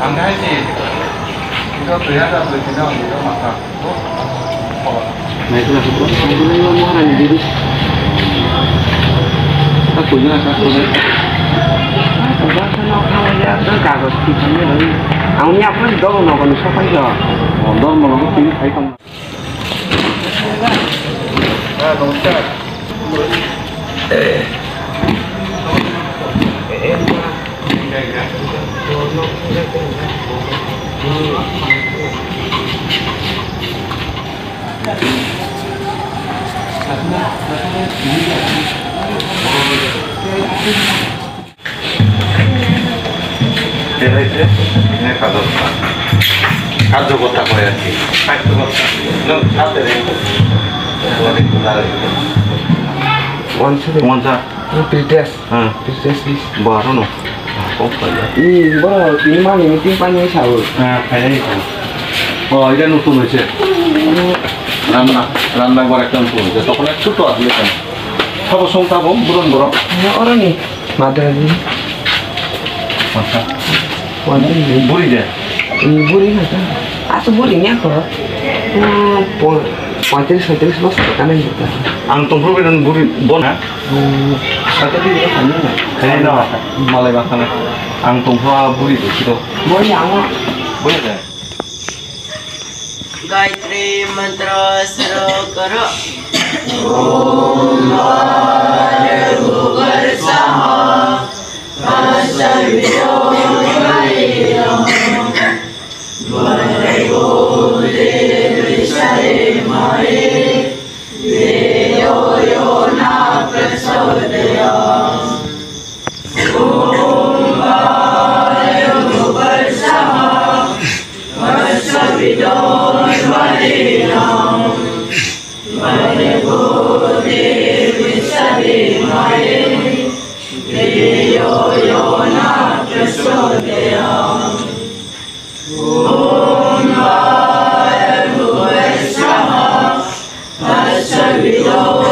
강가지 이거 그래야 돼 그냥 이거 막아 Nah itulah sebetulnya mau orang diri. Takutnya takutnya. Kalau sana kalau dia terkagak kita ni lagi. Awalnya apa sih dong nak kalau siapa aja. Dong mau nak pilih saya kan. nonton. ini kado kota kaya sih, kado kota, nong ada yang Wansa, Pilpres, pilpres bis. baru no, kok kaya? Baru ini mana ini timpanya sahur. Kayaknya itu. Oh, ini nutun aja. Randa goreng tuh, jadi kalau itu tuh ada kan. Apa song tahu, burung. Orang ni, madra ni. Masa? Wansa ni. Buri deh. Ini buri kan? Atau burinya apa? Pointis bos kanan kita. Antum buri dan buri bona. Satu di mana? Kayaknya dah. Malay bahasa ni. Antum buri tu kita. Buri apa? Buri deh. Gayatri मंत्र सरो करो ओम भूर्भुवः स्वः तत्सवितो भर्गो देवस्य धियो यो न प्रचोदयात् ओम भूर्भुवः स्वः तत्सवितो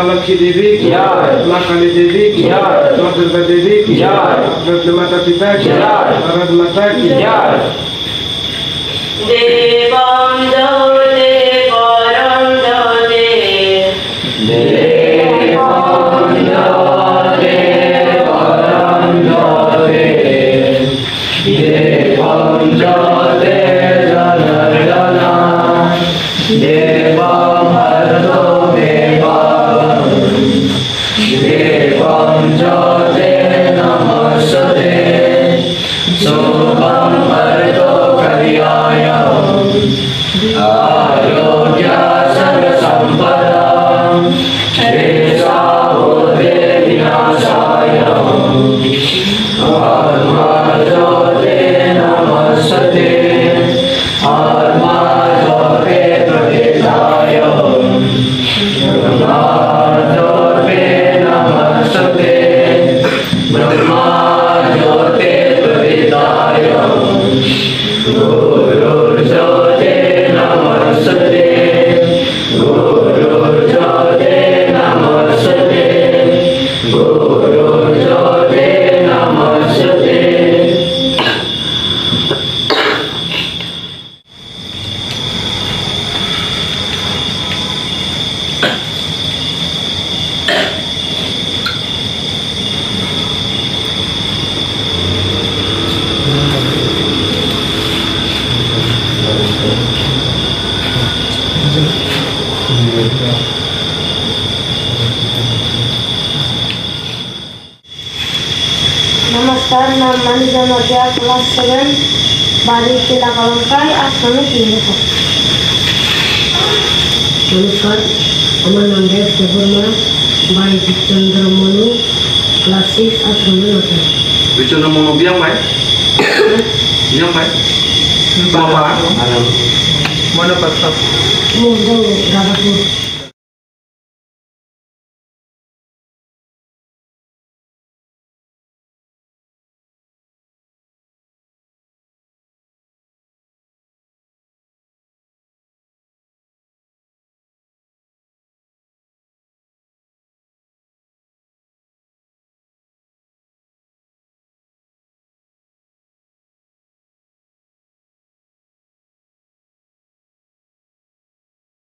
लक्ष्मी देवी की माँ काली देवी की माँ दुर्गा देवी की अपने माता पिता की भारत माता की देवं दे परं दे देवं दे परं दे देवं दे जनार्दन देवं हरतो देवं देवं दे नमस्ते शुभं हरतो कल्याय Atma-jyote Namaste Atma-jyote Pratitaya Brahma-jyote Namaste Brahma-jyote Pratitaya Guru-jyote Namaste Guru-jyote Namaste Guru-jyote Namaste नमस्कार, नाम मनीषा नोटिया, क्लास 7, बाड़ी जिला कलंकाई, आश्रम 3 बছর। नमस्कार, আমার নাম দেব দেববর্মা, বাড়ি চন্দ্রমণি, ক্লাস 6, আশ্রম 9 বছর। Bicara mau biang baik, biang baik. Bapak, Mana pasal? মুখ দাবাপুর।